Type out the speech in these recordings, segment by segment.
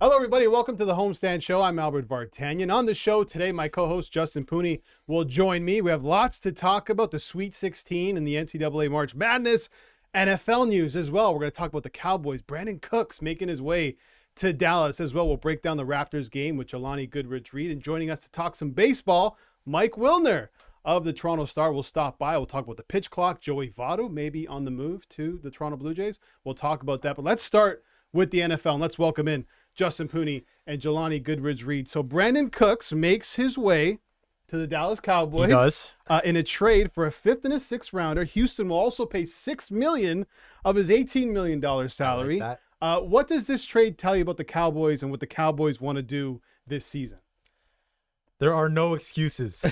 Hello, everybody. Welcome to the Homestand Show. I'm Albert Vartanyan. On the show today, my co-host Justin Pooney will join me. We have lots to talk about: the Sweet 16 and the NCAA March Madness, NFL news as well. We're going to talk about the Cowboys. Brandin Cooks making his way to Dallas as well. We'll break down the Raptors game with Jelani Goodridge-Reid. And joining us to talk some baseball, Mike Wilner of the Toronto Star will stop by. We'll talk about the pitch clock. Joey Votto maybe on the move to the Toronto Blue Jays. We'll talk about that. But let's start with the NFL, and let's welcome in Justin Pooney and Jelani Goodridge-Reid. So Brandin Cooks makes his way to the Dallas Cowboys. He does. In a trade for a 5th and a 6th rounder. Houston will also pay $6 million of his $18 million salary. I like that. What does this trade tell you about the Cowboys and what the Cowboys want to do this season? There are no excuses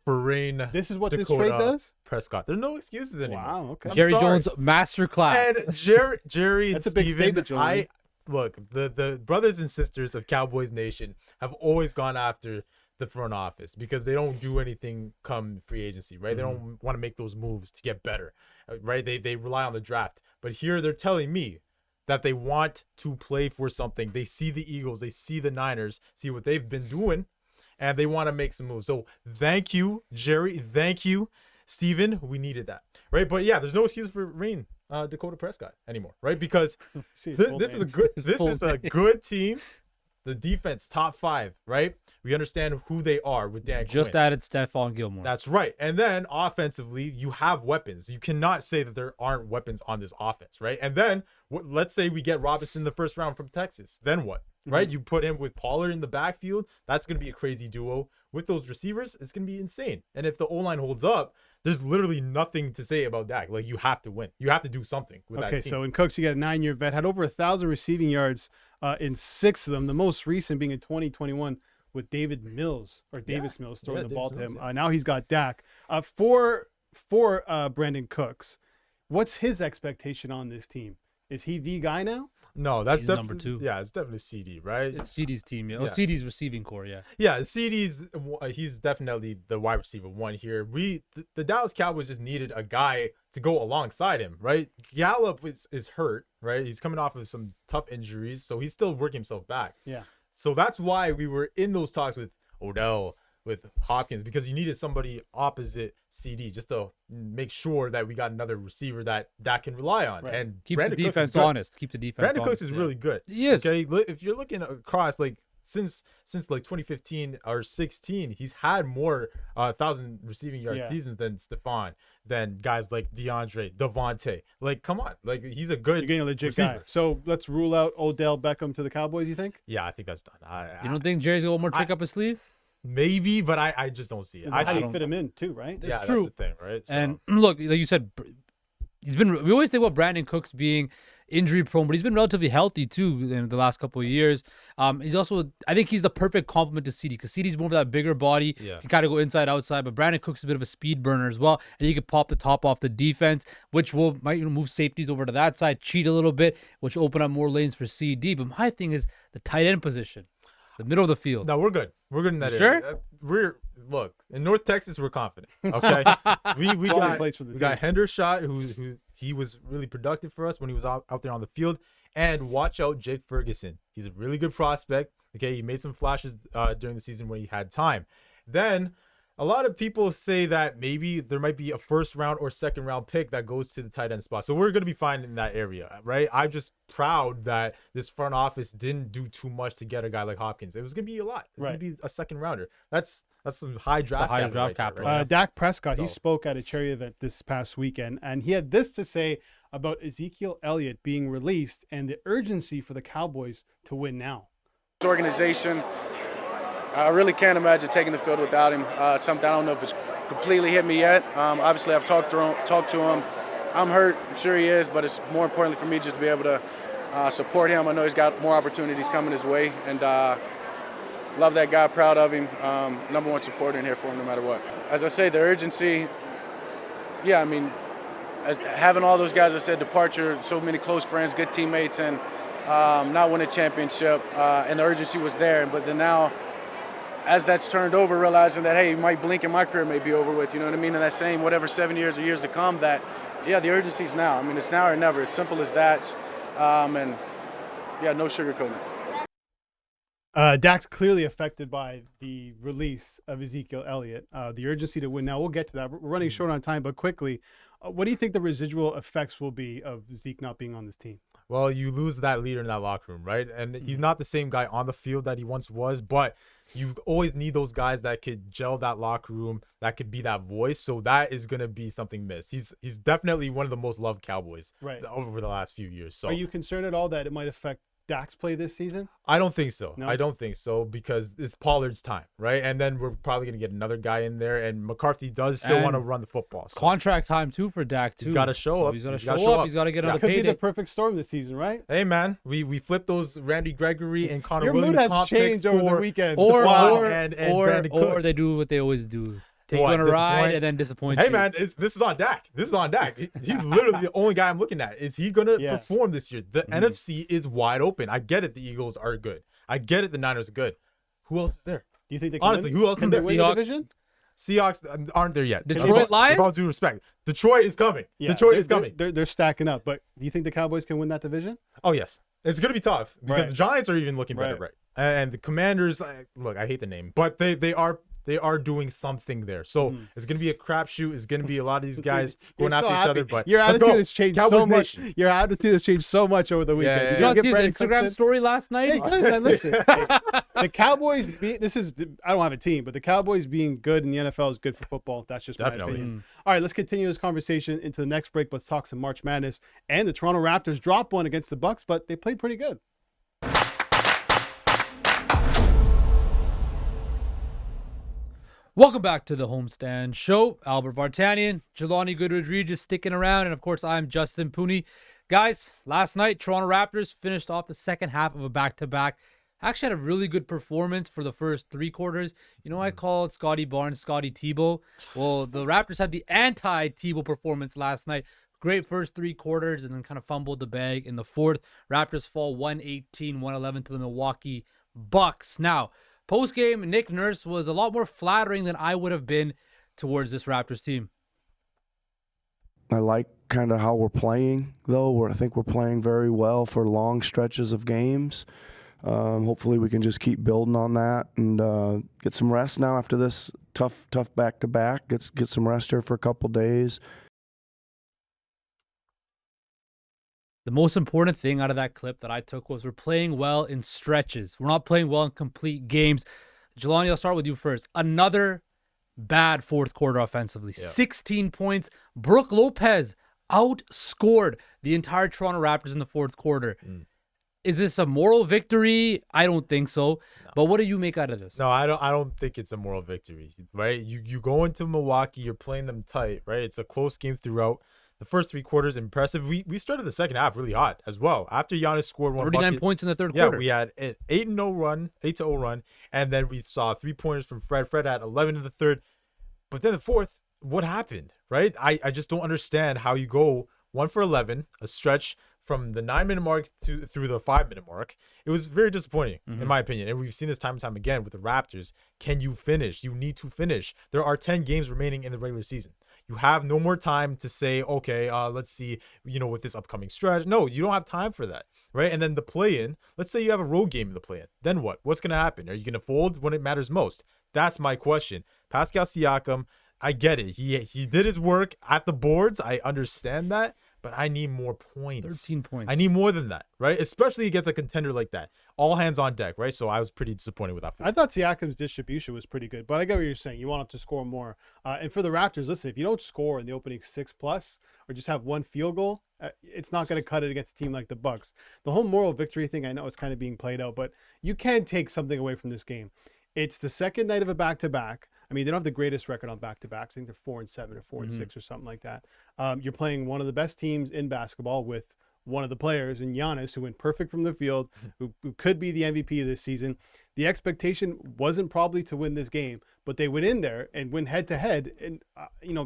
for Rain. This is what Dakota this trade does? Prescott. There's no excuses anymore. Wow, okay. Jerry Jones masterclass. And Jerry That's and a big Steven, statement, Jelani. Look, the brothers and sisters of Cowboys Nation have always gone after the front office because they don't do anything come free agency, right? They don't want to make those moves to get better, right? They rely on the draft. But here they're telling me that they want to play for something. They see the Eagles, they see the Niners, see what they've been doing, and they want to make some moves. So thank you, Jerry. Thank you, Steven. We needed that, right? But yeah, there's no excuse for Rain Dakota Prescott anymore, right? Because this is a good team. The defense, top 5, right? We understand who they are with Dan Just Quinn. added Stephon Gilmore. That's right. And then offensively, you have weapons. You cannot say that there aren't weapons on this offense, right? And then let's say we get Robinson in the first round from Texas. Then what, right? You put him with Pollard in the backfield. That's going to be a crazy duo. With those receivers, it's going to be insane. And if the O-line holds up, there's literally nothing to say about that. Like, you have to win. You have to do something with that team. Okay, so in Cooks, you got a 9-year vet, had over 1,000 receiving yards in 6 of them, the most recent being in 2021 with Davis Mills throwing the ball to him. Now he's got Dak. For Brandin Cooks, what's his expectation on this team? Is he the guy now? No, that's He's definitely number 2. Yeah, it's definitely CD, right? It's CD's team, yeah. Yeah. Oh, CD's receiving core, yeah. Yeah, CD's he's definitely the wide receiver 1 here. The Dallas Cowboys just needed a guy to go alongside him, right? Gallup is hurt, right? He's coming off of some tough injuries, so he's still working himself back. Yeah. So that's why we were in those talks with Odell, with Hopkins, because you needed somebody opposite CD just to make sure that we got another receiver that can rely on. Right. And Keep the Brandin Cooks defense is good. honest. Keep the defense Brandin honest. Cooks is really good. He is. Okay, if you're looking across, like since like 2015 or 16, he's had more 1,000 receiving yard seasons than Stephon, than guys like DeAndre, Devontae. Like, come on, like he's a good. You're getting a legit receiver. guy. So let's rule out Odell Beckham to the Cowboys, you think? Yeah, I think that's done. You don't think Jerry's got one more trick up his sleeve? Maybe, but I just don't see it. How do you don't- fit him in too, right? yeah, true. that's the thing, right? So, And look, like you said, we always think about Brandin Cooks being injury prone, but he's been relatively healthy too in the last couple of years. He's also, I think he's the perfect complement to CD because CD's more of that bigger body, can kind of go inside, outside, but Brandin Cooks is a bit of a speed burner as well, and he could pop the top off the defense, which might move safeties over to that side, cheat a little bit, which will open up more lanes for CD. But my thing is the tight end position, the middle of the field. no, we're good. We're good in that Sure? area. Look, in North Texas, we're confident. Okay, we Quality place for the got team. Hendershot, who he was really productive for us when he was out there on the field. And watch out, Jake Ferguson. He's a really good prospect. Okay, he made some flashes during the season when he had time. Then a lot of people say that maybe there might be a 1st round or 2nd round pick that goes to the tight end spot. So we're going to be fine in that area, right? I'm just proud that this front office didn't do too much to get a guy like Hopkins. It was going to be a lot. It's going to be a 2nd rounder. That's some high draft capital. Right? Dak Prescott, he So- spoke at a charity event this past weekend, and he had this to say about Ezekiel Elliott being released and the urgency for the Cowboys to win now. This organization, I really can't imagine taking the field without him. Something I don't know if it's completely hit me yet. Obviously, I've talked to him. I'm hurt. I'm sure he is, but it's more importantly for me just to be able to support him. I know he's got more opportunities coming his way, and love that guy. Proud of him. Number 1 supporter in here for him no matter what. As I say, the urgency. Yeah, I mean, having all those guys, I said, departure, so many close friends, good teammates, and not win a championship, and the urgency was there. But then now, as that's turned over, realizing that, hey, you might blink and my career may be over with, you know what I mean? And that same whatever 7 years or years to come, that, yeah, the urgency's now. I mean, it's now or never. It's simple as that. And, yeah, no sugarcoating it. Dak's clearly affected by the release of Ezekiel Elliott, the urgency to win. Now, we'll get to that. We're running short on time, but quickly, what do you think the residual effects will be of Zeke not being on this team? Well, you lose that leader in that locker room, right? And he's not the same guy on the field that he once was, but you always need those guys that could gel that locker room, that could be that voice. So that is going to be something missed. He's definitely one of the most loved Cowboys over the last few years. So are you concerned at all that it might affect Dak's play this season? I don't think so. No? I don't think so because it's Pollard's time, right? And then we're probably going to get another guy in there, and McCarthy does still want to run the football. So Contract time too for Dak too. he's got to show up. He's got to show up. He's got to get on the Could be payday. the perfect storm this season, right? Hey man, we flipped those Randy Gregory and Connor Your Williams mood has comp changed picks over the for- weekend. Or Brandin Cooks. they do what they always do. Take What, you on a ride disappoint? and then disappoint Hey you. man, this is on Dak. This is on Dak. He's literally the only guy I'm looking at. Is he gonna perform this year? The NFC is wide open. I get it. The Eagles are good. I get it. The Niners are good. Who else is there? Do you think they can Honestly, win? who else Can is they there? win the Seahawks? division? Seahawks aren't there yet. Detroit Lions? With all due respect, Detroit is coming. Yeah, Detroit they're- is coming. They're stacking up, but do you think the Cowboys can win that division? Oh yes, it's gonna be tough because Right. the Giants are even looking better, Right. right? And the Commanders, look, I hate the name, but they are doing something there. So it's gonna be a crapshoot. It's gonna be a lot of these guys You're going so after each happy. other. But your let's attitude go. has changed Cowboys so much. Nation. Your attitude has changed so much over the weekend. Yeah, Did Did you you guys get see his Brandin Cooks Instagram in? story last night? Hey, man, listen. The Cowboys. I don't have a team, but the Cowboys being good in the NFL is good for football. That's just my Definitely. opinion. All right, let's continue this conversation into the next break. Let's talk some March Madness. And the Toronto Raptors dropped one against the Bucks, but they played pretty good. Welcome back to the Homestand Show. Albert Vartanian, Jelani Goodridge-Reid just sticking around, and of course I'm Justin Pooney. Guys, last night Toronto Raptors finished off the second half of a back-to-back. Actually had a really good performance for the first three quarters. You know, I called Scottie Barnes Scottie Tebow. Well, the Raptors had the anti-Tebow performance last night. Great first three quarters and then kind of fumbled the bag in the fourth. Raptors fall 118-111 to the Milwaukee Bucks. Now, post-game, Nick Nurse was a lot more flattering than I would have been towards this Raptors team. I like kind of how we're playing, though. I think we're playing very well for long stretches of games. Hopefully we can just keep building on that and get some rest now after this tough back-to-back. Get some rest here for a couple days. The most important thing out of that clip that I took was we're playing well in stretches. We're not playing well in complete games. Jelani, I'll start with you first. Another bad fourth quarter offensively. 16 points. Brook Lopez outscored the entire Toronto Raptors in the fourth quarter. Is this a moral victory? I don't think so. No. But what do you make out of this? No, I don't think it's a moral victory, right? You go into Milwaukee, you're playing them tight, right? It's a close game throughout. The first three quarters, impressive. We started the second half really hot as well. After Giannis scored 39 bucket, points in the third quarter. Yeah, we had an 8-0 run, and then we saw 3-pointers from Fred. Fred had 11 in the third. But then the fourth, what happened, right? I just don't understand how you go 1 for 11, a stretch from the 9-minute mark through the 5-minute mark. It was very disappointing, in my opinion. And we've seen this time and time again with the Raptors. Can you finish? You need to finish. There are 10 games remaining in the regular season. You have no more time to say, okay, let's see, with this upcoming stretch. No, you don't have time for that, right? And then the play-in, let's say you have a road game in the play-in. Then what? What's going to happen? Are you going to fold when it matters most? That's my question. Pascal Siakam, I get it. He did his work at the boards. I understand that. But I need more points. 13 points. I need more than that, right? Especially against a contender like that. All hands on deck, right? So I was pretty disappointed with that. I thought Siakam's distribution was pretty good, but I get what you're saying. You want him to score more. And for the Raptors, listen, if you don't score in the opening 6+ or just have one field goal, it's not going to cut it against a team like the Bucks. The whole moral victory thing, I know it's kind of being played out, but you can take something away from this game. It's the second night of a back-to-back. I mean, they don't have the greatest record on back-to-backs. I think they're 4-7 or 4-6 or something like that. You're playing one of the best teams in basketball with one of the players in Giannis, who went perfect from the field, who could be the MVP of this season. The expectation wasn't probably to win this game, but they went in there and went head-to-head. And,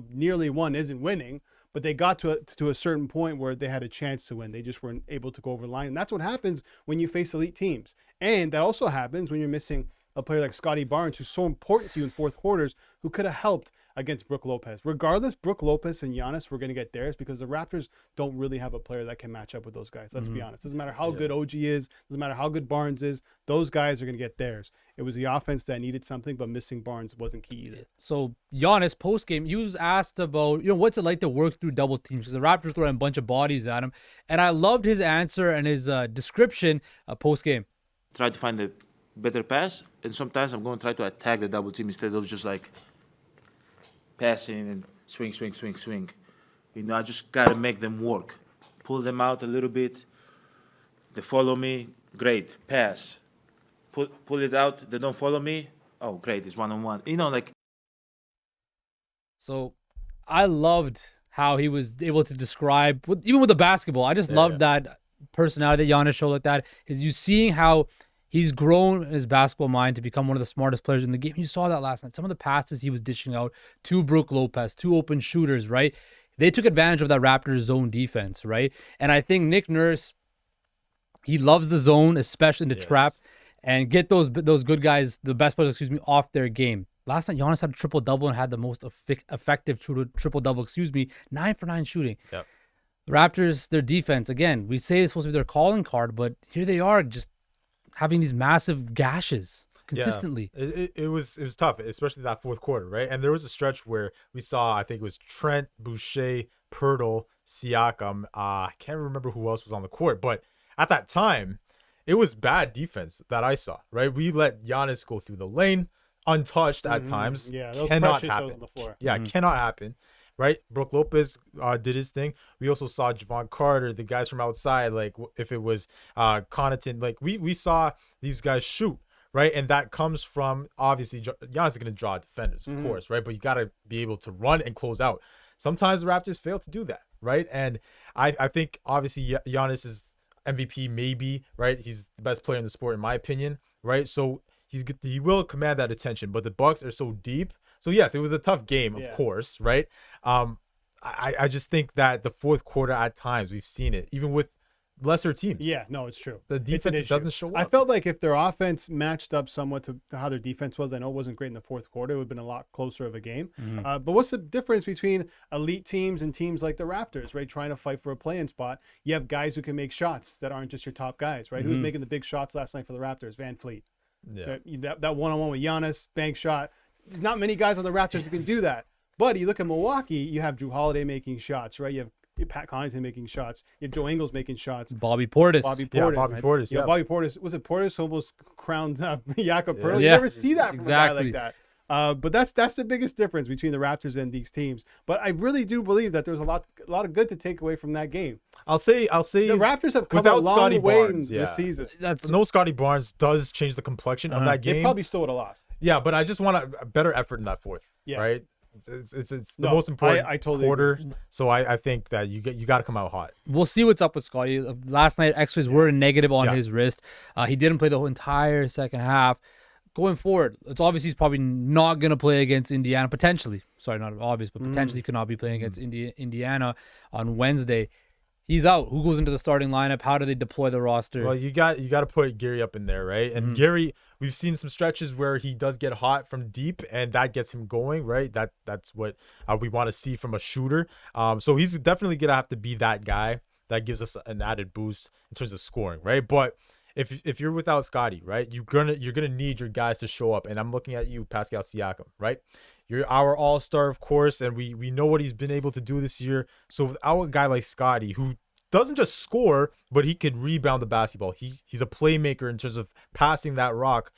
nearly one isn't winning, but they got to a certain point where they had a chance to win. They just weren't able to go over the line. And that's what happens when you face elite teams. And that also happens when you're missing a player like Scottie Barnes, who's so important to you in fourth quarters, who could have helped against Brook Lopez. Regardless, Brook Lopez and Giannis were going to get theirs because the Raptors don't really have a player that can match up with those guys. Let's be honest. Doesn't matter how good OG is, doesn't matter how good Barnes is, those guys are going to get theirs. It was the offense that needed something, but missing Barnes wasn't key either. So Giannis post game, he was asked about, what's it like to work through double teams, because the Raptors threw a bunch of bodies at him, and I loved his answer and his description post game. Try to find a better pass, and sometimes I'm going to try to attack the double team instead of just like passing and swing. I just gotta make them work, pull them out a little bit. They follow me, great, pass. Pull it out, they don't follow me, oh great, it's one-on-one. So I loved how he was able to describe, even with the basketball, I just loved that personality that Giannis showed like that. Is you seeing how he's grown in his basketball mind to become one of the smartest players in the game. You saw that last night. Some of the passes he was dishing out to Brook Lopez, two open shooters, right? They took advantage of that Raptors zone defense, right? And I think Nick Nurse, he loves the zone, especially in the trap, and get those good guys, the best players, off their game. Last night, Giannis had a triple-double and had the most effective triple-double, 9 for 9 shooting. Yep. The Raptors, their defense, again, we say it's supposed to be their calling card, but here they are just having these massive gashes consistently. Yeah. It was tough, especially that fourth quarter, right? And there was a stretch where we saw, I think it was Trent, Boucher, Pirtle, Siakam. I can't remember who else was on the court, but at that time, it was bad defense that I saw, right? We let Giannis go through the lane untouched at times. Yeah, those cannot pressures happen. on the floor. Yeah, cannot happen, right? Brook Lopez did his thing. We also saw Javon Carter, the guys from outside, like if it was Connaughton, like we saw these guys shoot, right? And that comes from, obviously, Giannis is going to draw defenders, of course, right? But you got to be able to run and close out. Sometimes the Raptors fail to do that, right? And I think, obviously, Giannis is MVP maybe, right? He's the best player in the sport, in my opinion, right? So he will command that attention, but the Bucks are so deep. So yes, it was a tough game, of course, right? I just think that the fourth quarter at times we've seen it, even with lesser teams. Yeah, no, it's true. The defense doesn't show up. I felt like if their offense matched up somewhat to how their defense was, I know it wasn't great in the fourth quarter, it would have been a lot closer of a game. But what's the difference between elite teams and teams like the Raptors, right? Trying to fight for a play-in spot. You have guys who can make shots that aren't just your top guys, right? Who's making the big shots last night for the Raptors? Van Fleet. Yeah. That one-on-one with Giannis, bank shot. There's not many guys on the Raptors who can do that. But you look at Milwaukee, you have Drew Holiday making shots, right? You have Pat Connaughton making shots. You have Joe Ingles making shots. Bobby Portis. Bobby Portis. Yeah, Bobby Portis. Was it Portis almost crowned Jakob Poeltl? You Yeah, never see that from a guy exactly. like that. But that's the biggest difference between the Raptors and these teams. But I really do believe that there's a lot of good to take away from that game. I'll say The Raptors have come a without long Scottie way Barnes, this season. no Scottie Barnes does change the complexion of that game. They probably still would have lost. Yeah, but I just want a better effort in that fourth. Yeah. Right. It's the No, most important I totally quarter. agree. So I think that you got to come out hot. We'll see what's up with Scottie. Last night, X-rays were negative on Yeah. his wrist. He didn't play the whole entire second half. Going forward, it's obvious he's probably not going to play against Indiana, potentially. Sorry, not obvious, but potentially could not be playing against Indiana on Wednesday. He's out. Who goes into the starting lineup? How do they deploy the roster? Well, you got to put Gary up in there, right? And Gary, we've seen some stretches where he does get hot from deep, and that gets him going, right? That's what we want to see from a shooter. So he's definitely gonna have to be that guy that gives us an added boost in terms of scoring, right? But if you're without Scottie, right, you're gonna need your guys to show up. And I'm looking at you, Pascal Siakam, right? You're our all-star, of course, and we know what he's been able to do this year. So without a guy like Scottie, who doesn't just score, but he could rebound the basketball. He's a playmaker in terms of passing that rock.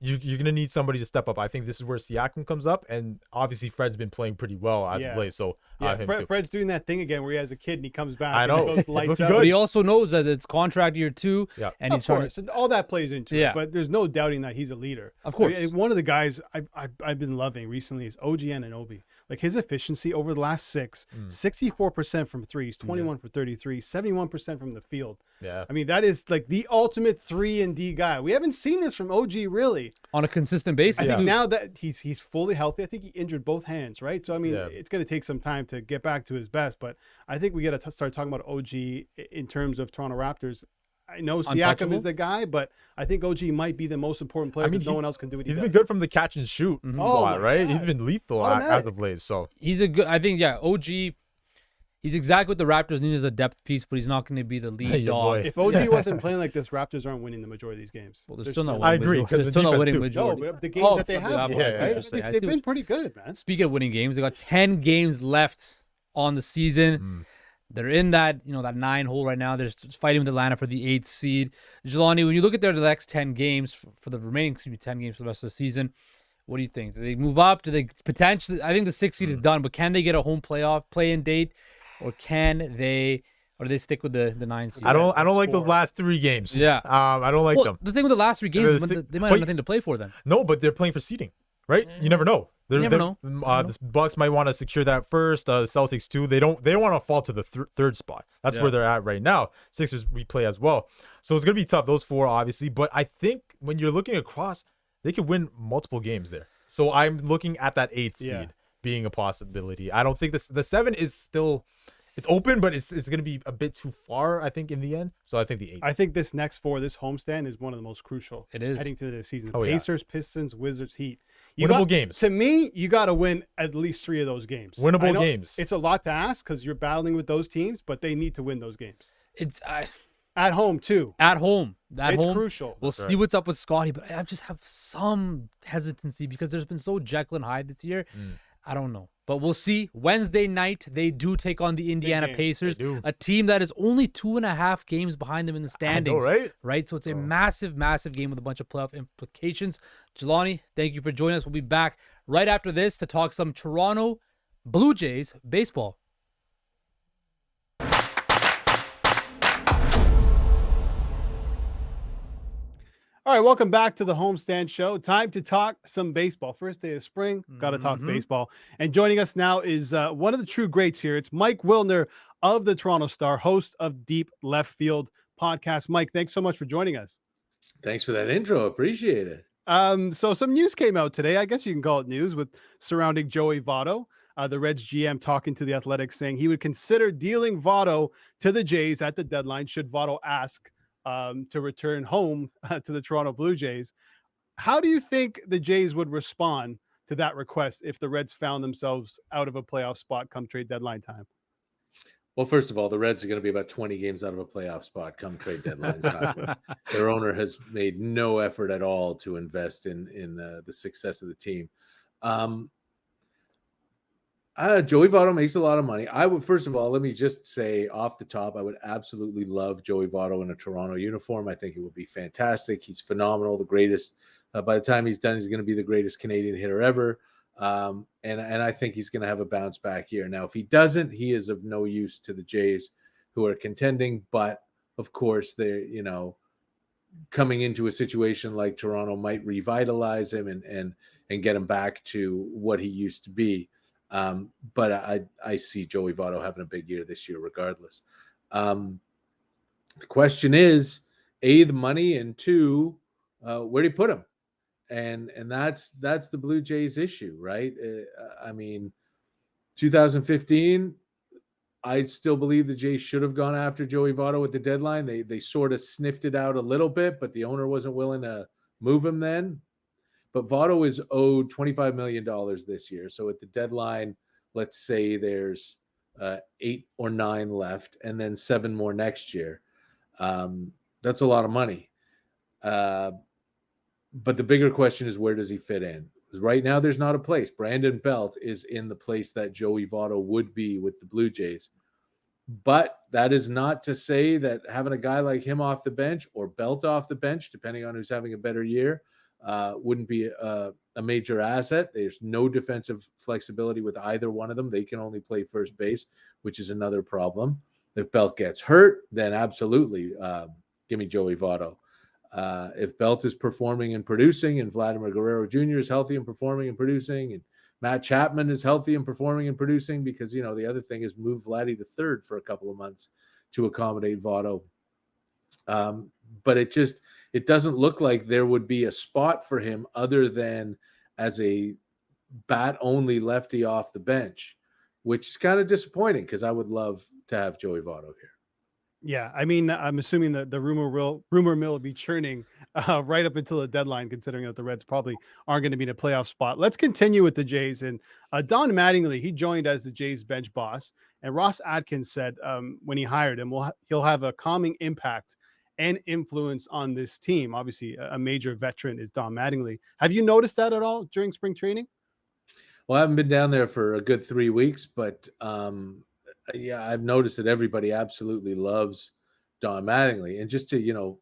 You're going to need somebody to step up. I think this is where Siakam comes up, and obviously Fred's been playing pretty well as of late. So him too. Fred's doing that thing again where he has a kid and he comes back. I know. And goes lights Looks out. good. But he also knows that it's contract year 2, and he's Of trying course, and all that plays into Yeah. it. But there's no doubting that he's a leader. Of course. One of the guys I've been loving recently is OG Anunoby. Like his efficiency over the last 64% from threes, 21 for 33, 71% from the field. Yeah. I mean, that is like the ultimate 3-and-D guy. We haven't seen this from OG really. on a consistent basis. I think too. now that he's fully healthy, I think he injured both hands, right? So I mean, it's going to take some time to get back to his best, but I think we got to start talking about OG in terms of Toronto Raptors I know Siakam Untouchable? is the guy, but I think OG might be the most important player because no one else can do what he He's does. been good from the catch and shoot Mhm. Oh spot, my right? God. He's been lethal Automatic. as of late. So He's a good. I think OG. He's exactly what the Raptors need as a depth piece, but he's not going to be the lead Your dog. boy. If OG wasn't playing like this, Raptors aren't winning the majority of these games. Well, they're There's still not no- winning. I agree, Majority. They're 'cause the still not defense winning too. No, majority. but the games that they have, yeah, they've been pretty good, man. Speaking of winning games, they got 10 games left on the season. They're in that that 9 hole right now. They're fighting with Atlanta for the 8th seed. Jelani, when you look at the next 10 games for the remaining 10 games for the rest of the season, what do you think? Do they move up? Do they potentially? I think the 6th seed is done, but can they get a home playoff play-in date, or do they stick with the 9 seed? I don't like those last 3 games. Yeah. I don't like them. The thing with the last 3 games is the they might but- have nothing to play for then. No, but they're playing for seeding, right? You never know. You never know. The Bucks might want to secure that first. The Celtics too. They don't want to fall to the third spot. That's where they're at right now. Sixers replay as well. So it's gonna be tough. Those 4 obviously, but I think when you're looking across, they could win multiple games there. So I'm looking at that 8th seed being a possibility. I don't think the 7 is still. It's open, but it's going to be a bit too far, I think, in the end. So I think the 8th. I think this next 4, this homestand is one of the most crucial. It is. Heading to the season. Oh, yeah. Pacers, Pistons, Wizards, Heat. Winnable games. To me, you got to win at least 3 of those games. Winnable I know games. It's a lot to ask because you're battling with those teams, but they need to win those games. It's At home, too. at home. It's crucial. We'll see what's up with Scottie, but I just have some hesitancy because there's been so Jekyll and Hyde this year. I don't know. But we'll see. Wednesday night, they do take on the Indiana game. Pacers, They do. a team that is only 2.5 games behind them in the standings. right? Right? So it's a massive, massive game with a bunch of playoff implications. Jelani, thank you for joining us. We'll be back right after this to talk some Toronto Blue Jays baseball. All right, welcome back to the Homestand Show. Time to talk some baseball. First day of spring, got to talk baseball. And joining us now is one of the true greats here. It's Mike Wilner of the Toronto Star, host of Deep Left Field podcast. Mike, thanks so much for joining us. Thanks for that intro. Appreciate it. So some news came out today. I guess you can call it news with surrounding Joey Votto. The Reds GM talking to the Athletics saying he would consider dealing Votto to the Jays at the deadline should Votto ask to return home to the Toronto Blue Jays. How do you think the Jays would respond to that request if the Reds found themselves out of a playoff spot come trade deadline time? Well, first of all, the Reds are going to be about 20 games out of a playoff spot come trade deadline time. Their owner has made no effort at all to invest in the success of the team. Joey Votto makes a lot of money. I would, first of all, let me just say off the top, I would absolutely love Joey Votto in a Toronto uniform. I think it would be fantastic. He's phenomenal, the greatest. By the time he's done, he's going to be the greatest Canadian hitter ever. And I think he's going to have a bounce back year. Now, if he doesn't, he is of no use to the Jays, who are contending. But of course, they're coming into a situation like Toronto might revitalize him and get him back to what he used to be. But I see Joey Votto having a big year this year, regardless. The question is, A, the money, and 2, where do you put him? And that's the Blue Jays issue, right? 2015, I still believe the Jays should have gone after Joey Votto at the deadline. They sort of sniffed it out a little bit, but the owner wasn't willing to move him then. But Votto is owed $25 million this year. So at the deadline, let's say there's 8 or 9 left and then 7 more next year. That's a lot of money. But the bigger question is, where does he fit in? Because right now there's not a place. Brandon Belt is in the place that Joey Votto would be with the Blue Jays. But that is not to say that having a guy like him off the bench or Belt off the bench, depending on who's having a better year, wouldn't be a major asset. There's no defensive flexibility with either one of them. They can only play first base, which is another problem. If Belt gets hurt, then absolutely give me Joey Votto. If Belt is performing and producing, and Vladimir Guerrero Jr. is healthy and performing and producing, and Matt Chapman is healthy and performing and producing, because, the other thing is move Vladdy to third for a couple of months to accommodate Votto. But it doesn't look like there would be a spot for him other than as a bat-only lefty off the bench, which is kind of disappointing because I would love to have Joey Votto here. Yeah, I mean, I'm assuming that the rumor mill will be churning right up until the deadline, considering that the Reds probably aren't going to be in a playoff spot. Let's continue with the Jays. And Don Mattingly, he joined as the Jays bench boss, and Ross Atkins said when he hired him, he'll have a calming impact and influence on this team. Obviously, a major veteran is Don Mattingly. Have you noticed that at all during spring training? Well, I haven't been down there for a good 3 weeks, but yeah, I've noticed that everybody absolutely loves Don Mattingly. And just to,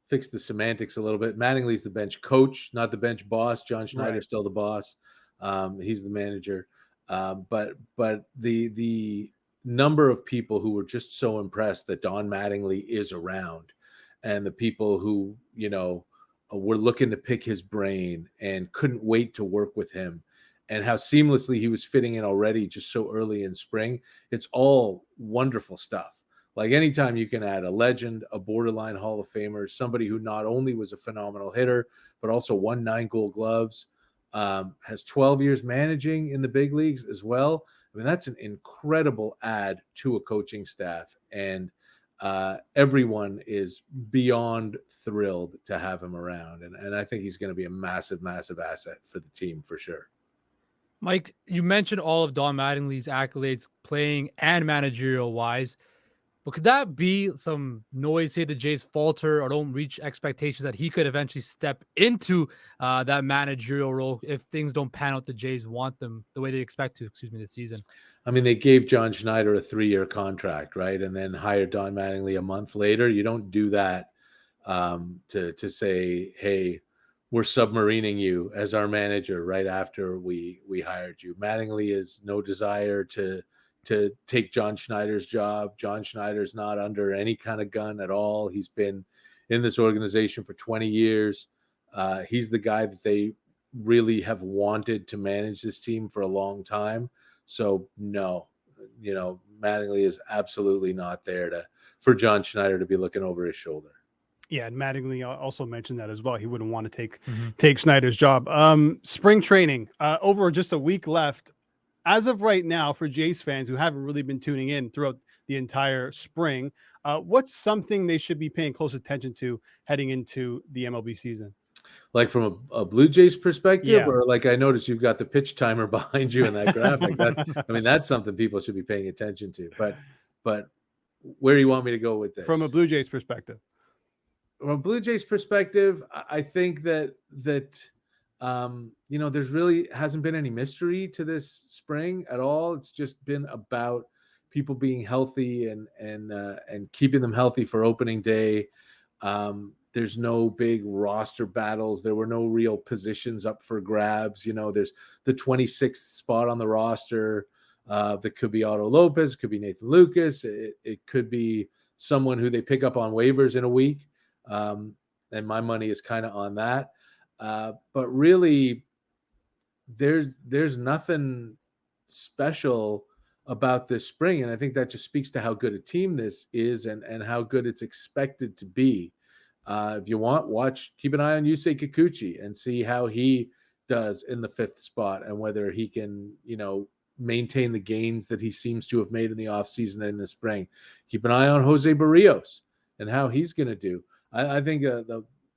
fix the semantics a little bit, Mattingly's the bench coach, not the bench boss. John Schneider's Right. still the boss. He's the manager. But the number of people who were just so impressed that Don Mattingly is around, and the people who, were looking to pick his brain and couldn't wait to work with him, and how seamlessly he was fitting in already just so early in spring. It's all wonderful stuff. Like, anytime you can add a legend, a borderline Hall of Famer, somebody who not only was a phenomenal hitter, but also won 9 Gold Gloves, has 12 years managing in the big leagues as well. I mean, that's an incredible add to a coaching staff. And everyone is beyond thrilled to have him around. And I think he's going to be a massive, massive asset for the team for sure. Mike, you mentioned all of Don Mattingly's accolades, playing and managerial wise, but could that be some noise? Say the Jays falter or don't reach expectations, that he could eventually step into that managerial role if things don't pan out the Jays want them the way they expect to, this season? I mean, they gave John Schneider a 3-year contract, right? And then hired Don Mattingly a month later. You don't do that to say, hey, we're submarining you as our manager right after we hired you. Mattingly is no desire to take John Schneider's job. John Schneider's not under any kind of gun at all. He's been in this organization for 20 years. He's the guy that they really have wanted to manage this team for a long time. So no, Mattingly is absolutely not there for John Schneider to be looking over his shoulder. Yeah, and Mattingly also mentioned that as well. He wouldn't want to take Schneider's job. Spring training, over just a week left. As of right now, for Jays fans who haven't really been tuning in throughout the entire spring, what's something they should be paying close attention to heading into the MLB season? Like from a Blue Jays perspective, Yeah. or like I noticed you've got the pitch timer behind you in that graphic. That's something people should be paying attention to. But where do you want me to go with this? From a Blue Jays perspective. From a Blue Jays perspective, I think that there's really hasn't been any mystery to this spring at all. It's just been about people being healthy and keeping them healthy for opening day. There's no big roster battles. There were no real positions up for grabs. There's the 26th spot on the roster that could be Otto Lopez, could be Nathan Lucas. It could be someone who they pick up on waivers in a week. And my money is kind of on that. But really, there's nothing special about this spring. And I think that just speaks to how good a team this is and how good it's expected to be. If you want, keep an eye on Yusei Kikuchi and see how he does in the 5th spot and whether he can, maintain the gains that he seems to have made in the offseason and in the spring. Keep an eye on Jose Barrios and how he's going to do. I think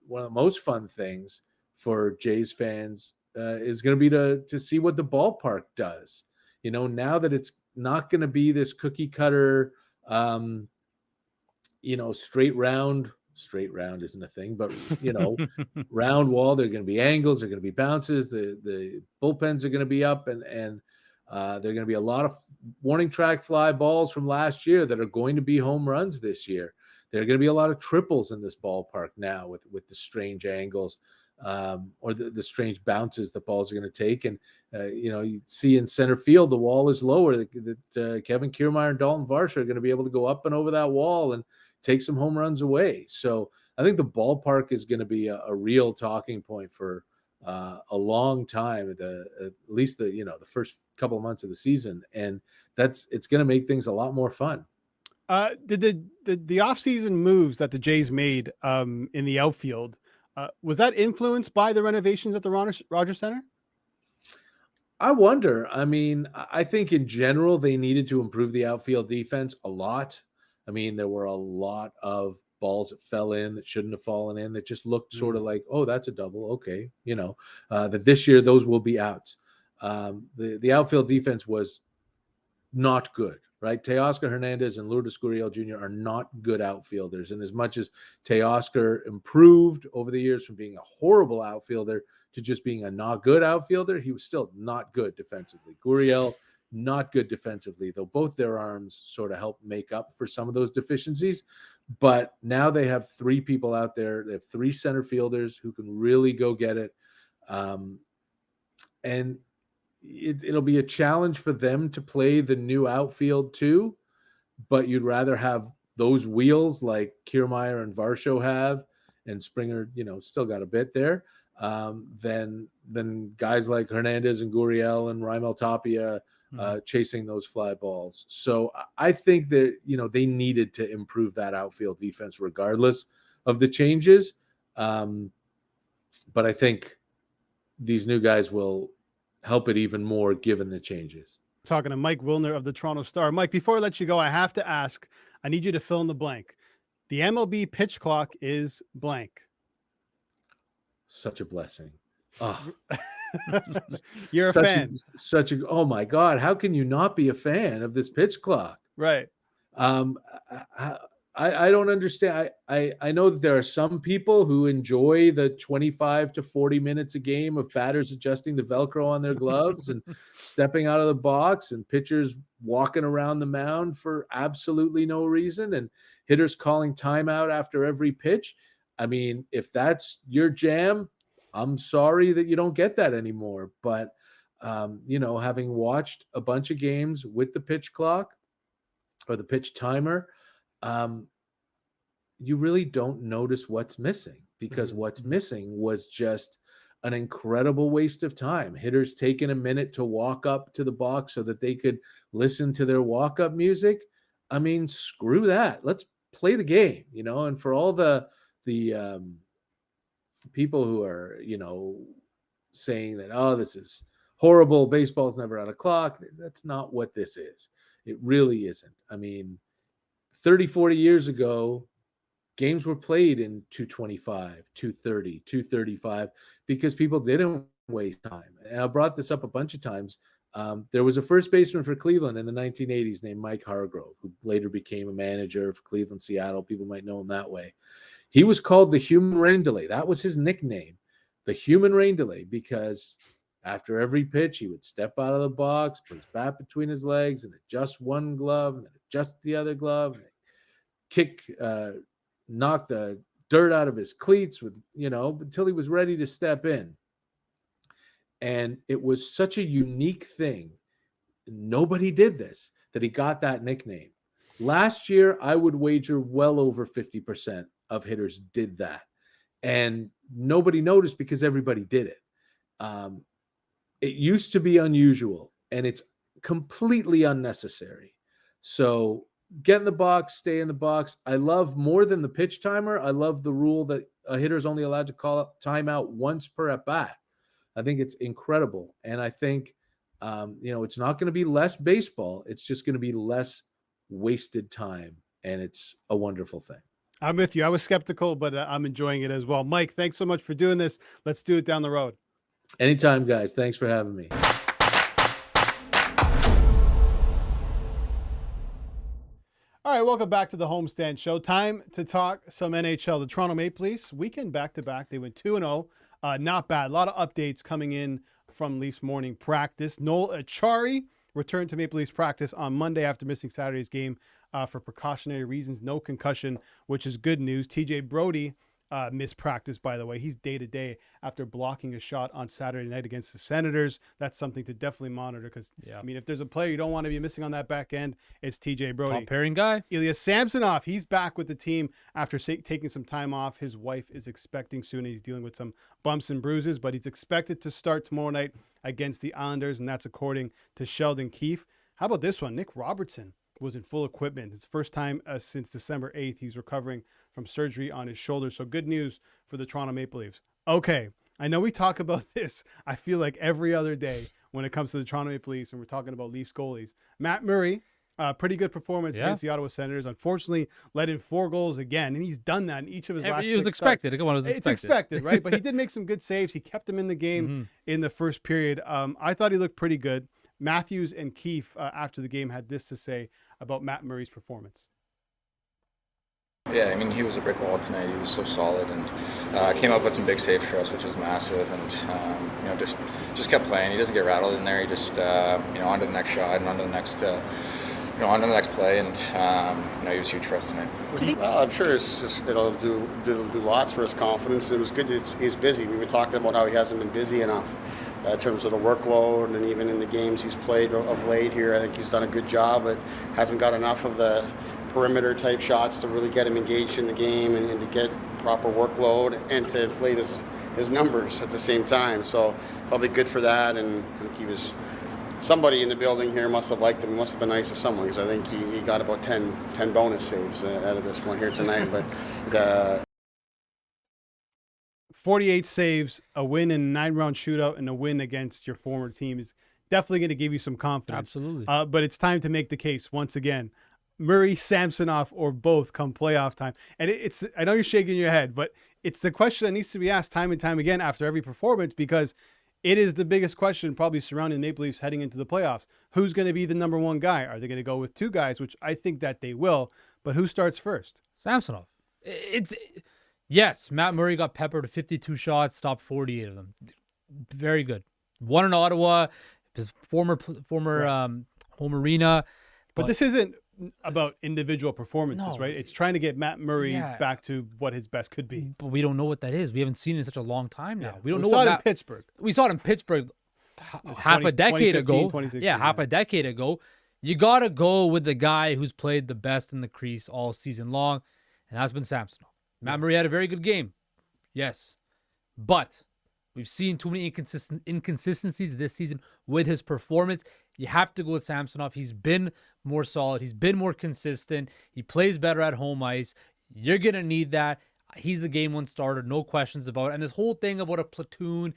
one of the most fun things for Jays fans is going to be to see what the ballpark does. Now that it's not going to be this cookie cutter, straight round isn't a thing, but round wall. There are going to be angles. There are going to be bounces. The bullpens are going to be up, and there are going to be a lot of warning track fly balls from last year that are going to be home runs this year. There are going to be a lot of triples in this ballpark now with the strange angles or the strange bounces the balls are going to take. And, you see in center field, the wall is lower. That Kevin Kiermaier and Dalton Varsho are going to be able to go up and over that wall and take some home runs away. So I think the ballpark is going to be a real talking point for a long time, at least the first couple of months of the season. And it's going to make things a lot more fun. Did the offseason moves that the Jays made in the outfield, was that influenced by the renovations at the Rogers Center? I wonder. I mean, I think in general they needed to improve the outfield defense a lot. I mean, there were a lot of balls that fell in that shouldn't have fallen in that just looked sort of like, oh, that's a double. Okay. That this year those will be outs. The outfield defense was not good, right? Teoscar Hernandez and Lourdes Gurriel Jr. are not good outfielders. And as much as Teoscar improved over the years from being a horrible outfielder to just being a not good outfielder, he was still not good defensively. Gurriel, not good defensively, though both their arms sort of help make up for some of those deficiencies. But now they have three people out there. They have three center fielders who can really go get it. And it'll be a challenge for them to play the new outfield too, but you'd rather have those wheels like Kiermaier and Varsho have, and Springer, still got a bit there, than guys like Hernandez and Gurriel and Raimel Tapia chasing those fly balls. So I think that, they needed to improve that outfield defense regardless of the changes. But I think these new guys will help it even more given the changes. Talking to Mike Wilner of the Toronto Star. Mike, before I let you go, I have to ask, I need you to fill in the blank. The MLB pitch clock is blank. Such a blessing. Oh. You're a fan. Oh my God. How can you not be a fan of this pitch clock? Right. I don't understand. I know that there are some people who enjoy the 25 to 40 minutes a game of batters adjusting the Velcro on their gloves and stepping out of the box and pitchers walking around the mound for absolutely no reason and hitters calling timeout after every pitch. I mean, if that's your jam, I'm sorry that you don't get that anymore. But, having watched a bunch of games with the pitch clock or the pitch timer, you really don't notice what's missing, because what's missing was just an incredible waste of time. Hitters taking a minute to walk up to the box so that they could listen to their walk-up music. I mean, screw that. Let's play the game, and for all the people who are, saying that, oh, this is horrible, baseball's never on a clock. That's not what this is. It really isn't. I mean, 30, 40 years ago, games were played in 225, 230, 235 because people didn't waste time. And I brought this up a bunch of times. There was a first baseman for Cleveland in the 1980s named Mike Hargrove, who later became a manager for Cleveland, Seattle. People might know him that way. He was called the human rain delay. That was his nickname, the human rain delay, because after every pitch, he would step out of the box, put his bat between his legs, and adjust one glove, and then adjust the other glove, and knock the dirt out of his cleats until he was ready to step in. And it was such a unique thing. Nobody did this, that he got that nickname. Last year, I would wager well over 50% of hitters did that. And nobody noticed because everybody did it. It used to be unusual, and it's completely unnecessary. So get in the box, stay in the box. I love, more than the pitch timer, I love the rule that a hitter is only allowed to call timeout once per at bat. I think it's incredible. And I think, it's not going to be less baseball. It's just going to be less wasted time. And it's a wonderful thing. I'm with you. I was skeptical, but I'm enjoying it as well. Mike, thanks so much for doing this. Let's do it down the road. Anytime, guys. Thanks for having me. All right, welcome back to the Homestand Show. Time to talk some NHL. The Toronto Maple Leafs, weekend back-to-back. They went 2-0. Not bad. A lot of updates coming in from Leafs morning practice. Noel Acciari returned to Maple Leafs practice on Monday after missing Saturday's game for precautionary reasons. No concussion, which is good news. TJ Brodie missed practice, by the way. He's day-to-day after blocking a shot on Saturday night against the Senators. That's something to definitely monitor because, I mean, if there's a player you don't want to be missing on that back end, it's TJ Brodie. Top pairing guy. Ilya Samsonov, he's back with the team after taking some time off. His wife is expecting soon. He's dealing with some bumps and bruises, but he's expected to start tomorrow night against the Islanders, and that's according to Sheldon Keefe. How about this one? Nick Robertson was in full equipment. It's first time since December 8th. He's recovering from surgery on his shoulder. So good news for the Toronto Maple Leafs. Okay, I know we talk about this, I feel like every other day when it comes to the Toronto Maple Leafs, and we're talking about Leafs goalies. Matt Murray Pretty good performance against the Ottawa Senators. Unfortunately, let in 4 goals again, and he's done that in each of his last 6 It was expected. starts. Come on, it was expected. It's expected, right? But he did make some good saves. He kept them in the game in the first period. I thought he looked pretty good. Matthews and Keefe, after the game, had this to say about Matt Murray's performance. Yeah, I mean, he was a brick wall tonight. He was so solid and came up with some big saves for us, which was massive. And just kept playing. He doesn't get rattled in there. He just on to the next shot and on to the next on to the next play. And he was huge for us tonight. Well, I'm sure it'll do lots for his confidence. It was good that he's busy. We've been talking about how he hasn't been busy enough in terms of the workload, and even in the games he's played of late here, I think he's done a good job, but hasn't got enough of the perimeter type shots to really get him engaged in the game and to get proper workload and to inflate his numbers at the same time. So probably good for that, and I think somebody in the building here must have liked him. He must have been nice to someone, because I think he got about 10 bonus saves out of this one here tonight. But 48 saves, a win in a 9-round shootout, and a win against your former team is definitely going to give you some confidence. Absolutely. But it's time to make the case once again. Murray, Samsonov, or both come playoff time. And it's I know you're shaking your head, but it's the question that needs to be asked time and time again after every performance, because it is the biggest question probably surrounding the Maple Leafs heading into the playoffs. Who's going to be the number 1 guy? Are they going to go with 2 guys, which I think that they will, but who starts first? Samsonov. Yes, Matt Murray got peppered to 52 shots, stopped 48 of them. Very good. Won in Ottawa, his former home arena. But this isn't about individual performances, right? It's trying to get Matt Murray back to what his best could be. But we don't know what that is. We haven't seen it in such a long time now. We don't know what what in Pittsburgh. We saw it in Pittsburgh half a decade ago. Half a decade ago. You got to go with the guy who's played the best in the crease all season long, and that's been Samsonov. Matt Murray had a very good game. Yes. But we've seen too many inconsistencies this season with his performance. You have to go with Samsonov. He's been more solid. He's been more consistent. He plays better at home ice. You're going to need that. He's the game 1 starter, no questions about it. And this whole thing about a platoon,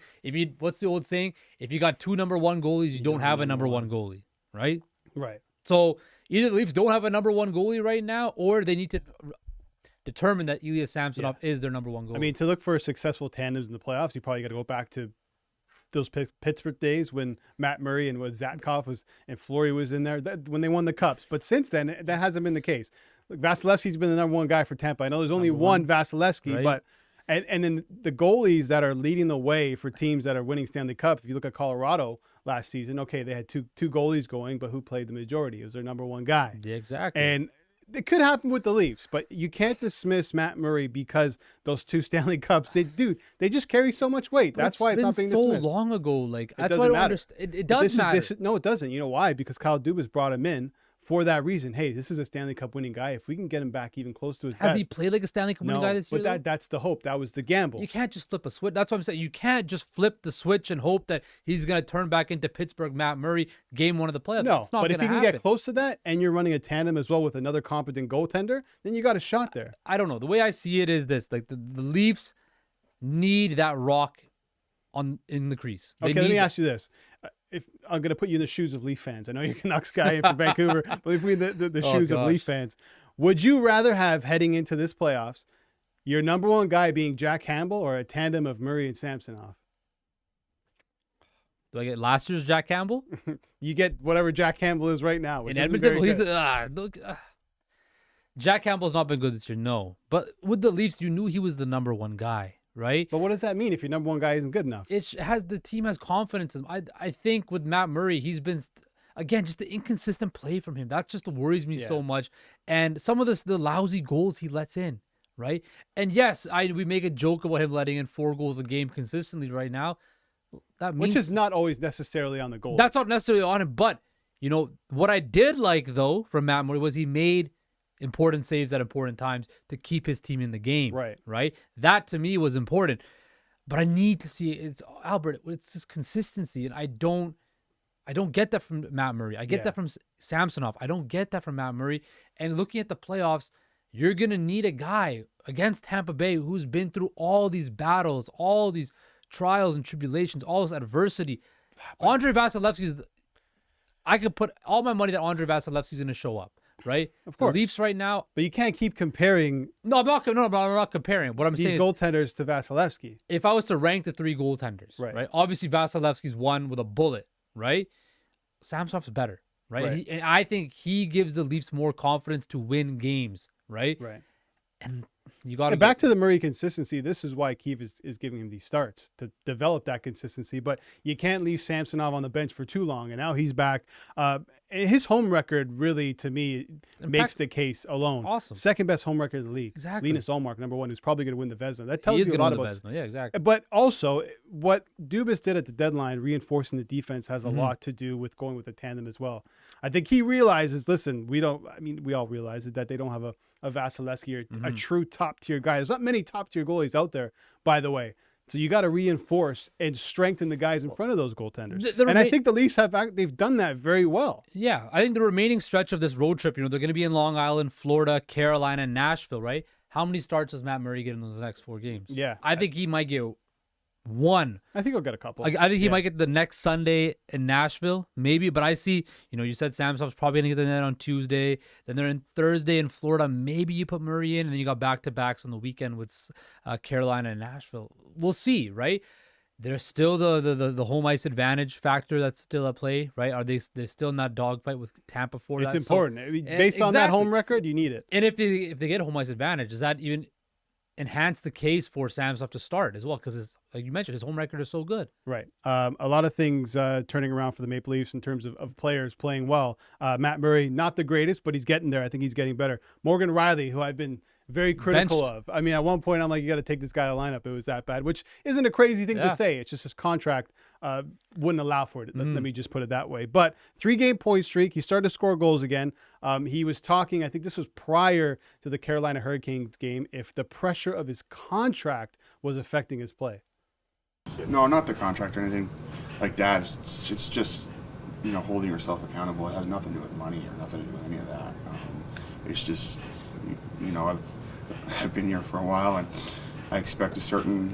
what's the old saying? If you got 2 number 1 goalies, you don't have a number 1 goalie, right? Right. So either the Leafs don't have a number 1 goalie right now, or they need to determine that Ilya Samsonov is their number 1 goalie. I mean, to look for successful tandems in the playoffs, you probably got to go back to those Pittsburgh days when Matt Murray and Zatkov and Fleury was in there, when they won the Cups. But since then, that hasn't been the case. Look, Vasilevsky's been the number 1 guy for Tampa. I know there's only one Vasilevsky, right? but and then the goalies that are leading the way for teams that are winning Stanley Cups. If you look at Colorado last season, okay, they had two goalies going, but who played the majority? It was their number 1 guy. Yeah, exactly. And it could happen with the Leafs, but you can't dismiss Matt Murray because those 2 Stanley Cups, they just carry so much weight. That's why it's not being dismissed. So long ago, like it doesn't matter. It does matter. No, it doesn't. You know why? Because Kyle Dubas brought him in for that reason. Hey, this is a Stanley Cup winning guy. If we can get him back even close to his best. Has he played like a Stanley Cup winning guy this year? But that's the hope. That was the gamble. You can't just flip a switch. That's what I'm saying. You can't just flip the switch and hope that he's going to turn back into Pittsburgh Matt Murray game 1 of the playoffs. No, it's not but if you can happen. get close to that and you're running a tandem as well with another competent goaltender, then you got a shot there. I don't know. The way I see it is this: like the Leafs need that rock in the crease. Okay, let me ask you this. If I'm going to put you in the shoes of Leaf fans. I know you're a Canucks guy from Vancouver, but if we the shoes of Leaf fans, would you rather have heading into this playoffs your number 1 guy being Jack Campbell or a tandem of Murray and Samsonov? Do I get last year's Jack Campbell? You get whatever Jack Campbell is right now. Which in Edmonton, Jack Campbell's not been good this year, no. But with the Leafs, you knew he was the number 1 guy, right? But what does that mean if your number 1 guy isn't good enough? The team has confidence in him. I think with Matt Murray, he's been again just the inconsistent play from him. That just worries me so much. And some of the lousy goals he lets in, right? And yes, we make a joke about him letting in 4 goals a game consistently right now. That means, which is not always necessarily on the goal. That's not necessarily on him. But what I did like though from Matt Murray was he made important saves at important times to keep his team in the game. Right. That to me was important. But I need to see it's just consistency, and I don't get that from Matt Murray. I get that from Samsonov. I don't get that from Matt Murray. And looking at the playoffs, you're gonna need a guy against Tampa Bay who's been through all these battles, all these trials and tribulations, all this adversity. Andre Vasilevsky I could put all my money that Andre Vasilevsky's going to show up, right? Of course. The Leafs right now. But you can't keep comparing No, I'm not comparing. What I'm these saying is, goaltenders to Vasilevsky. if I was to rank the 3 goaltenders, Right. right? Obviously, Vasilevsky's one with a bullet, right? Samsonov's better, right? Right. And I think he gives the Leafs more confidence to win games, right? Right. And you got to And back to the Murray consistency. This is why Keefe is giving him these starts to develop that consistency. But you can't leave Samsonov on the bench for too long. And now he's back. His home record really, to me, makes the case alone. Awesome. Second best home record in the league. Exactly. Linus Ullmark, number 1, who's probably going to win the Vezina. That tells he is you a gonna lot win the about. Vezina. Yeah, exactly. But also, what Dubas did at the deadline, reinforcing the defense, has a Mm-hmm. lot to do with going with the tandem as well. I think he realizes, listen, we all realize it, that they don't have a Vasilevsky or Mm-hmm. a true top-tier guy. There's not many top-tier goalies out there, by the way. So you got to reinforce and strengthen the guys in front of those goaltenders. And I think the Leafs they've done that very well. Yeah, I think the remaining stretch of this road trip, they're going to be in Long Island, Florida, Carolina, and Nashville, right? How many starts does Matt Murray get in those next 4 games? Yeah. I think he might get 1. I think he'll get a couple. I think he might get the next Sunday in Nashville, maybe. But I see, you said Samsonov's probably going to get the net on Tuesday. Then they're in Thursday in Florida. Maybe you put Murray in, and then you got back-to-backs on the weekend with Carolina and Nashville. We'll see, right? There's still the home ice advantage factor that's still at play, right? They're still in that dogfight with Tampa for It's that? important. Based on that home record, you need it. And if they get home ice advantage, does that even enhance the case for Samsonov to start as well? Because, like you mentioned, his home record is so good. Right. A lot of things turning around for the Maple Leafs in terms of players playing well. Matt Murray, not the greatest, but he's getting there. I think he's getting better. Morgan Rielly, who I've been very critical of. I mean, at one point, I'm like, you got to take this guy out of lineup. It was that bad, which isn't a crazy thing to say. It's just his contract wouldn't allow for it. Let me just put it that way. But 3-game point streak. He started to score goals again. He was talking, I think this was prior to the Carolina Hurricanes game, if the pressure of his contract was affecting his play. No, not the contract or anything like that. It's just, holding yourself accountable. It has nothing to do with money or nothing to do with any of that. It's just, I've been here for a while, and I expect a certain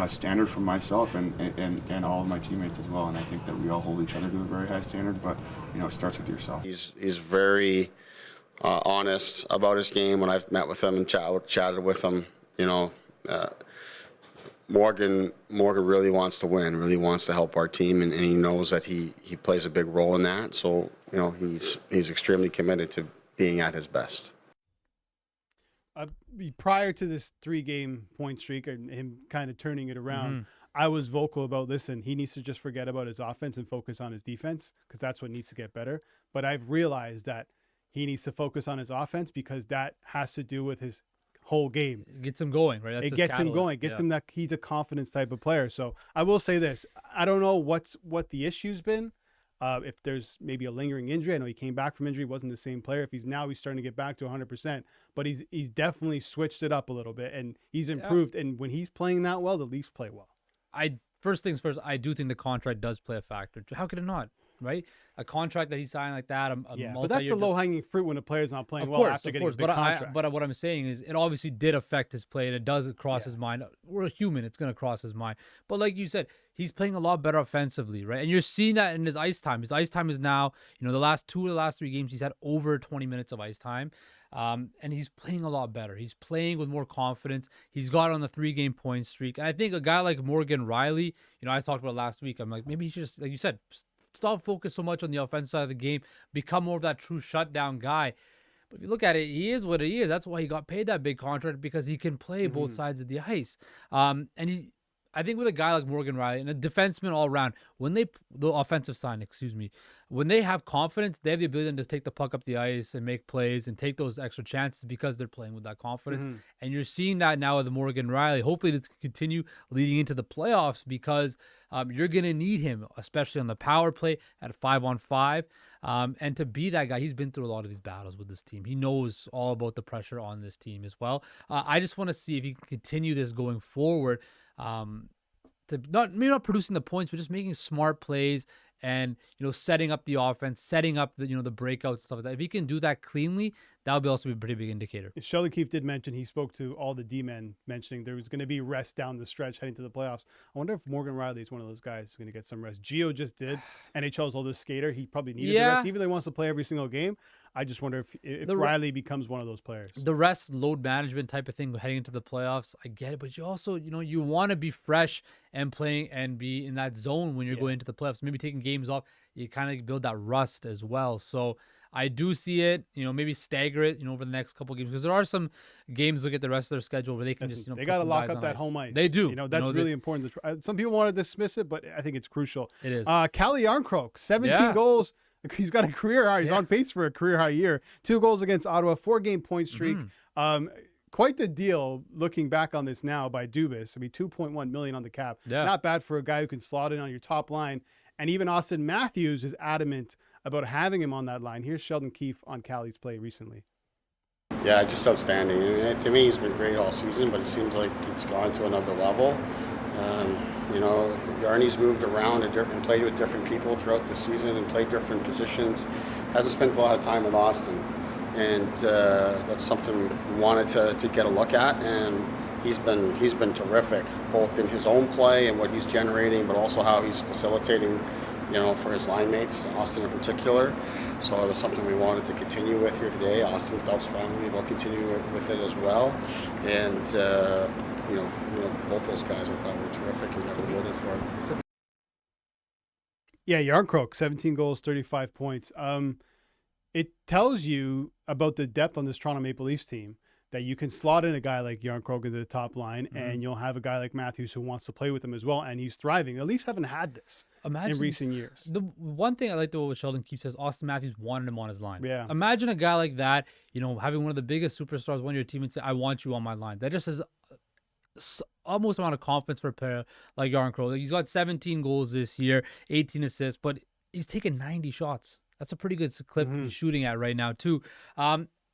standard from myself and all of my teammates as well. And I think that we all hold each other to a very high standard, but, it starts with yourself. He's very honest about his game. When I've met with him and chatted with him, Morgan really wants to win, really wants to help our team, and he knows that he plays a big role in that. So, he's extremely committed to being at his best. Prior to this 3-game point streak and him kind of turning it around, I was vocal about, listen, he needs to just forget about his offense and focus on his defense, because that's what needs to get better. But I've realized that he needs to focus on his offense, because that has to do with his whole game. It gets him going, right? It gets him going. It gets him that he's a confidence type of player. So I will say this. I don't know what the issue's been. If there's maybe a lingering injury. I know he came back from injury, wasn't the same player. If he's starting to get back to 100%, but he's definitely switched it up a little bit, and he's improved. And when he's playing that well, the Leafs play well. First things first, I do think the contract does play a factor. How could it not? Right? A contract that he signed like that. But that's a low-hanging fruit when a player's not playing well after getting a big contract. But what I'm saying is, it obviously did affect his play, and it does cross his mind. We're a human; it's going to cross his mind. But like you said, he's playing a lot better offensively, right? And you're seeing that in his ice time. His ice time is now, the last 3 games, he's had over 20 minutes of ice time. And he's playing a lot better. He's playing with more confidence. He's got on the 3-game point streak. And I think a guy like Morgan Rielly, I talked about it last week. I'm like, maybe he should just, like you said, stop focus so much on the offensive side of the game, become more of that true shutdown guy. But if you look at it, he is what he is. That's why he got paid that big contract, because he can play both sides of the ice. I think with a guy like Morgan Rielly and a defenseman all around, the offensive side, when they have confidence, they have the ability to just take the puck up the ice and make plays and take those extra chances, because they're playing with that confidence. And you're seeing that now with Morgan Rielly. Hopefully this can continue leading into the playoffs, because you're going to need him, especially on the power play at 5-on-5. And to be that guy, he's been through a lot of these battles with this team. He knows all about the pressure on this team as well. I just want to see if he can continue this going forward. To maybe not producing the points, but just making smart plays and setting up the offense, setting up the the breakouts and stuff like that. If he can do that cleanly, that would also be a pretty big indicator. Sheldon Keefe did mention, he spoke to all the D-men, mentioning there was going to be rest down the stretch heading to the playoffs. I wonder if Morgan Rielly is one of those guys who's going to get some rest. Gio just did. NHL's oldest skater. He probably needed the rest, even though he wants to play every single game. I just wonder if Rielly becomes one of those players. The rest, load management type of thing heading into the playoffs, I get it. But you also, you want to be fresh and playing and be in that zone when you're going into the playoffs. Maybe taking games off, you kind of build that rust as well. So I do see it, maybe stagger it, over the next couple of games, because there are some games, look at the rest of their schedule where they can just, they got to lock up that home ice. They do. That's really important. Some people want to dismiss it, but I think it's crucial. It is. Calle Jarnkrok, 17 goals. He's got a career high. He's on pace for a career high year. 2 goals against Ottawa, 4-game point streak. Quite the deal looking back on this now by Dubas. I mean, $2.1 million on the cap. Yeah. Not bad for a guy who can slot in on your top line. And even Austin Matthews is adamant about having him on that line. Here's Sheldon Keefe on Calle's play recently. Yeah, just outstanding. And to me, he's been great all season, but it seems like it's gone to another level. Yarny's moved around and played with different people throughout the season and played different positions. Hasn't spent a lot of time with Austin. And that's something we wanted to get a look at. And he's been terrific, both in his own play and what he's generating, but also how he's facilitating, for his line mates, Austin in particular. So it was something we wanted to continue with here today. Austin felt strongly about continuing with it as well. And, both those guys I thought were terrific and got rewarded for it. Yeah, Jarnkrok, 17 goals, 35 points. It tells you about the depth on this Toronto Maple Leafs team, that you can slot in a guy like Jarnkrok into the top line, and you'll have a guy like Matthews who wants to play with him as well, and he's thriving. The Leafs haven't had this in recent years. The one thing I like about what Sheldon Keefe says, Austin Matthews wanted him on his line. Yeah. Imagine a guy like that, having one of the biggest superstars on your team and say, I want you on my line. That just is almost amount of confidence for a player like Jarnkrok. He's got 17 goals this year, 18 assists, but he's taken 90 shots. That's a pretty good clip he's shooting at right now, too.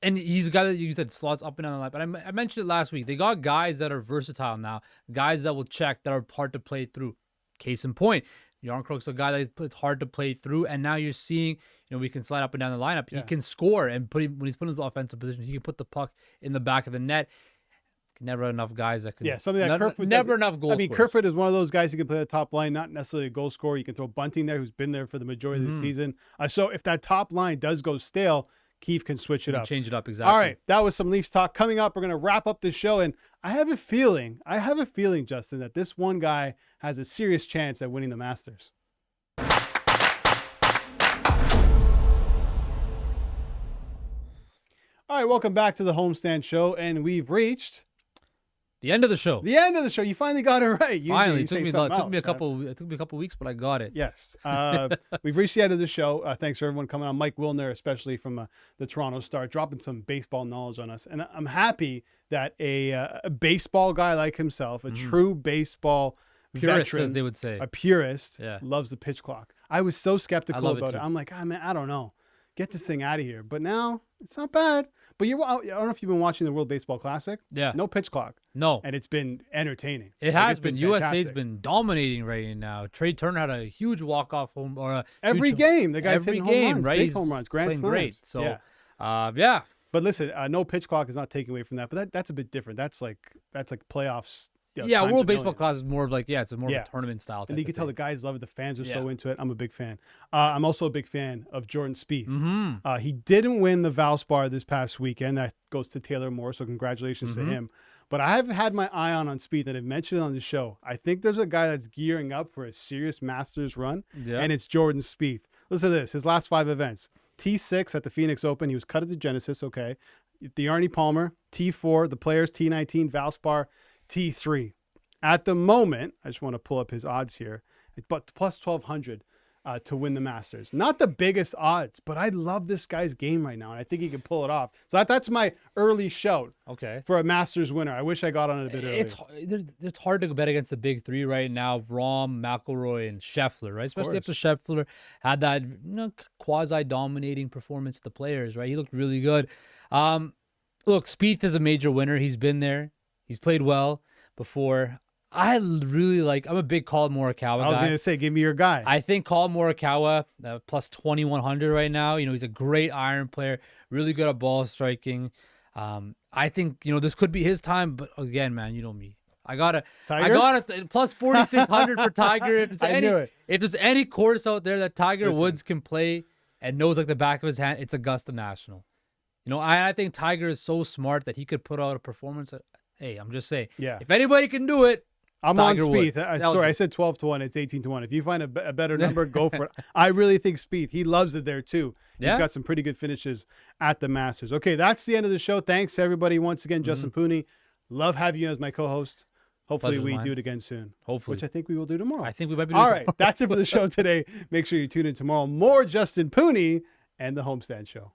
And he's a guy that you said slots up and down the line. But I mentioned it last week. They got guys that are versatile now, guys that will check, that are hard to play through. Case in point, Jarnkrok's a guy that's hard to play through, and now you're seeing, we can slide up and down the lineup. Yeah. He can score, and when he's put in his offensive position, he can put the puck in the back of the net. Never enough guys that can. Yeah, something that Kerfoot never enough goals. I mean, Kerfoot is one of those guys who can play the top line, not necessarily a goal scorer. You can throw Bunting there, who's been there for the majority of the season. So if that top line does go stale, Keefe can switch it up. Change it up, exactly. All right, that was some Leafs talk. Coming up, we're going to wrap up the show, and I have a feeling, Justin, that this one guy has a serious chance at winning the Masters. All right, welcome back to the Homestand Show, and we've reached the end of the show. The end of the show. You finally got it right. Usually finally, it took me a couple weeks, but I got it. Yes. We've reached the end of the show. Thanks for everyone coming on. Mike Wilner, especially from the Toronto Star, dropping some baseball knowledge on us. And I'm happy that a baseball guy like himself, a true baseball purist, veteran, as they would say, a purist, loves the pitch clock. I was so skeptical about it. I'm like, man, I don't know. Get this thing out of here. But now it's not bad. But I don't know if you've been watching the World Baseball Classic. Yeah. No pitch clock. No. And it's been entertaining. It has been. USA's fantastic. been dominating right now. Trey Turner had a huge walk-off home. Every game, the guy's hitting home runs, right? big home runs, grand slams. Great. So, yeah. But listen, no pitch clock is not taking away from that. But that's a bit different. That's like playoffs. World Baseball Classic is more of like, it's more of a tournament style. And you can tell the guys love it. The fans are so into it. I'm a big fan. I'm also a big fan of Jordan Spieth. He didn't win the Valspar this past weekend. That goes to Taylor Moore, so congratulations to him. But I have had my eye on Spieth, and I've mentioned it on the show. I think there's a guy that's gearing up for a serious Masters run, and it's Jordan Spieth. Listen to this. His last 5 events. T6 at the Phoenix Open. He was cut at the Genesis, okay. The Arnie Palmer. T4, the Players. T19, Valspar. T3. At the moment, I just want to pull up his odds here, but plus 1,200 to win the Masters. Not the biggest odds, but I love this guy's game right now, and I think he can pull it off. So that's my early shout for a Masters winner. I wish I got on it a bit earlier. It's hard to bet against the big 3 right now, Rahm, McIlroy, and Scheffler, right? Especially after Scheffler had that quasi-dominating performance at the Players, right? He looked really good. Look, Spieth is a major winner. He's been there. He's played well before. I really like. I'm a big Collin Morikawa guy. I was gonna say, give me your guy. I think Collin Morikawa plus 2,100 right now. He's a great iron player, really good at ball striking. I think this could be his time, but again, man, you know me. I got a plus 4,600 for Tiger. If there's any course out there that Tiger Woods can play and knows like the back of his hand, it's Augusta National. I think Tiger is so smart that he could put out a performance. Hey, I'm just saying. Yeah. If anybody can do it, I'm on Tiger Spieth. Woods. Sorry, I said 12-1. It's 18-1. If you find a better number, go for it. I really think Spieth. He loves it there too. He's got some pretty good finishes at the Masters. Okay, that's the end of the show. Thanks everybody once again. Justin Pooney, love having you as my co-host. Hopefully we do it again soon. Hopefully, which I think we will do tomorrow. I think we might be doing all right. That's it for the show today. Make sure you tune in tomorrow. More Justin Pooney and the Homestand Show.